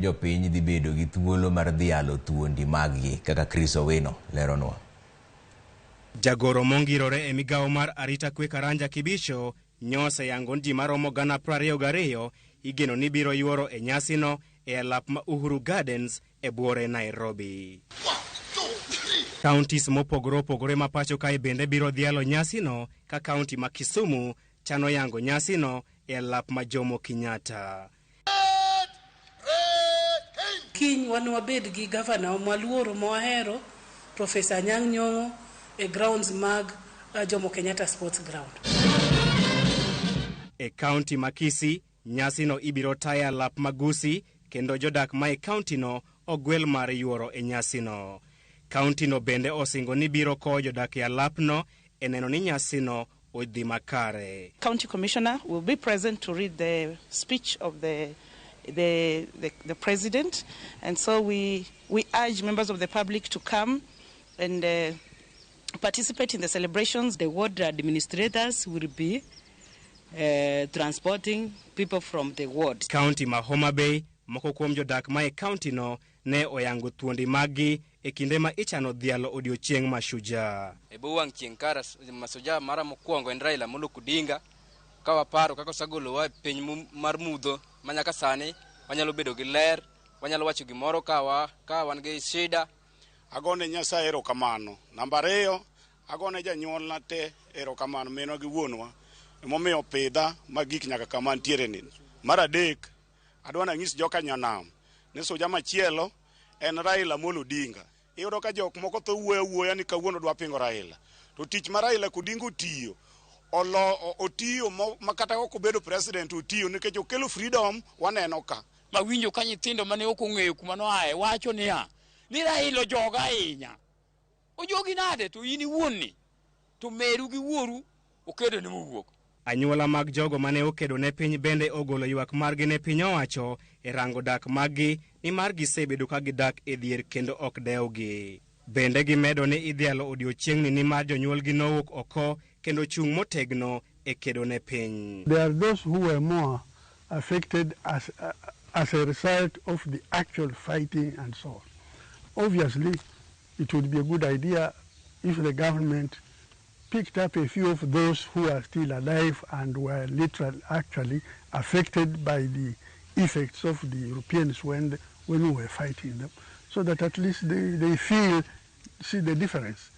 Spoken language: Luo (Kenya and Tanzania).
Jopiny dhi bedo gi thuolo mar dhialo thuondi maggi kaka Chris Owino leronwa. Jagoro mongirore e migawo mar arita kwe Karanja Kibicho nyose yangon ji maromo 22,000 igeno ni biro yuoro e nyasino e alap ma Uhuru Gardens e buore Nairobi. Counties mopogore opogore ma pacho kae bende biro dhialo nyasino ka kaunti ma Kisumu chano yango nyasino e alap ma Jomo Kenyatta. Kiny wan wabed gi gavana mwaluoro mwahero Professor Anyang' Nyong'o e grounds mag Jomo Kenyatta Sports Ground. E kaunti ma Kisii nyasino ibiro tayo alap magusi kendo Jo-dak ma e kaunti no ogwel mar yuoro e nyasino. Kaunti no bende osingo ni biro ko Jo-dak e alapno e neno ni nyasino odhi makare. County Commissioner will be present to read the speech of the president, and so we urge members of the public to come and participate in the celebrations. The ward administrators will be transporting people from the ward. County ma Homa Bay, moko kuom Jo-dak ma e county no ne oyango thuondi maggi e kinde ma ichano dhialo odiochieng' ma Shujaa. E buwang' chieng' kara ma Shujaa mara mokwongo en Raila Odinga ka waparo kaka osagolo wa piny mar mudho manyaka sani wanyalo bedo gi ler, wanyalo wacho gimoro ka wan gi shida. Agone Nyasaye erokamano. Namba 2, agone janyuolna te erokamano menwa gi wuonwa emomiyo pidha magik nyaka kama ntiere ni. Mar 3, adwana nyis joka Nyanam ni Shujaa machielo en Raila Odinga. Iyudo ka jok moko tho wuoya ni kawuono dwa pingo Raila. To tich mar Raila Odinga otiyo. Otiyo makata ok obedo president otiyo nikech okelo freedom waneno ka. Mawinjo ka nyithindo mane ok ong'eyo kuma noaye wacho niya ni Raila joga ahinya. Ojogi nade to in iwuonni to meru gi wuoru okedo ne mowuok. Anyuola mag jogo mane okedo ne piny bende ogolo ywak margi ne piny owacho e rango dak maggi ni margi sebedo ka gidak e dhier kendo ok dewgi. Bende gimedo ni idhialo odiochieng'ni ni mar jonyuolgi nowuok oko kendo chung' motegno e kedo ne piny. There are those who were more affected as a result of the actual fighting and so on. Obviously, it would be a good idea if the government picked up a few of those who are still alive and were literally actually affected by the effects of the Europeans when we were fighting them, so that at least they see the difference.